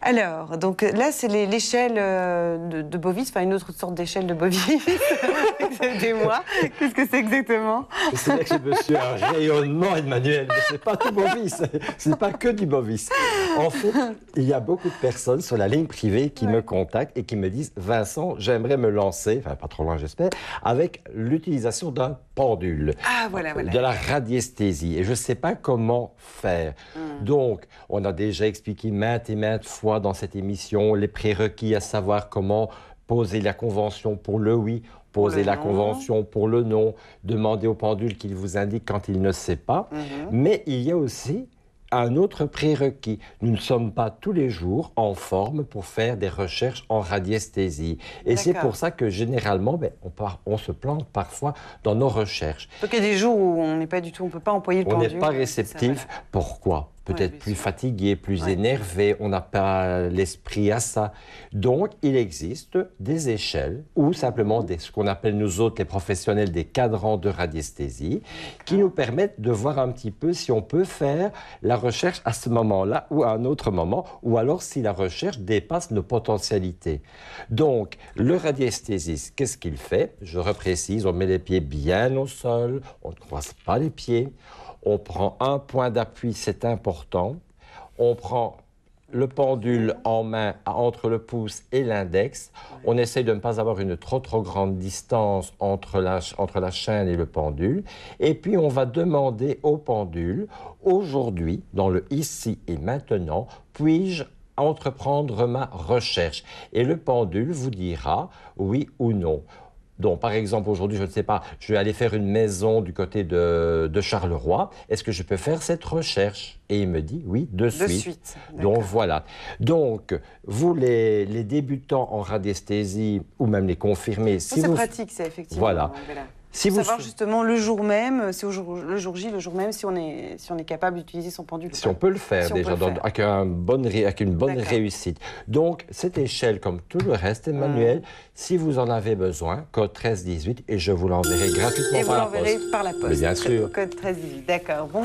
Alors, donc là, c'est l'échelle de Bovis, enfin une autre sorte d'échelle de Bovis. Aidez-moi, qu'est-ce que c'est exactement? C'est là que j'ai reçu un rayonnement, Emmanuel, mais c'est pas tout Bovis, c'est pas que du Bovis. En fait, il y a beaucoup de personnes sur la ligne privée qui me contactent et qui me disent « Vincent, j'aimerais me lancer, enfin pas trop loin j'espère, avec l'utilisation d'un pendule, de la radiesthésie, et je ne sais pas comment faire. » Donc, on a déjà expliqué maintes et maintes fois dans cette émission les prérequis, à savoir comment poser la convention pour le oui, poser la convention pour le non, demander au pendule qu'il vous indique quand il ne sait pas. Mais il y a aussi un autre prérequis. Nous ne sommes pas tous les jours en forme pour faire des recherches en radiesthésie. Et c'est pour ça que généralement, on se plante parfois dans nos recherches. Donc il y a des jours où on n'est pas du tout, on ne peut pas employer le pendule. On n'est pas réceptif. Pourquoi ? Peut-être plus fatigué, plus énervé, on n'a pas l'esprit à ça. Donc, il existe des échelles ou simplement ce qu'on appelle nous autres, les professionnels, des cadrans de radiesthésie qui nous permettent de voir un petit peu si on peut faire la recherche à ce moment-là ou à un autre moment, ou alors si la recherche dépasse nos potentialités. Donc, le radiesthésiste, qu'est-ce qu'il fait? Je reprécise, on met les pieds bien au sol, on ne croise pas les pieds. On prend un point d'appui, c'est important. On prend le pendule en main entre le pouce et l'index. On essaie de ne pas avoir une trop grande distance entre la chaîne et le pendule. Et puis, on va demander au pendule, aujourd'hui, dans le ici et maintenant, puis-je entreprendre ma recherche? Et le pendule vous dira oui ou non. Donc, par exemple, aujourd'hui, je ne sais pas, je vais aller faire une maison du côté de Charleroi. Est-ce que je peux faire cette recherche? Et il me dit oui, de suite. Donc, voilà. Donc, vous, les débutants en radiesthésie, ou même les confirmés... Si c'est pratique, c'est effectivement. Voilà. Si vous savoir justement le jour même, c'est le jour J, le jour même, si on est capable d'utiliser son pendule. Si on peut le faire déjà, avec une bonne réussite. Donc, cette échelle, comme tout le reste, Emmanuel, si vous en avez besoin, code 1318, et je vous l'enverrai gratuitement par la poste. Et vous l'enverrez par la poste. Mais bien sûr. Code 1318, d'accord. Bon.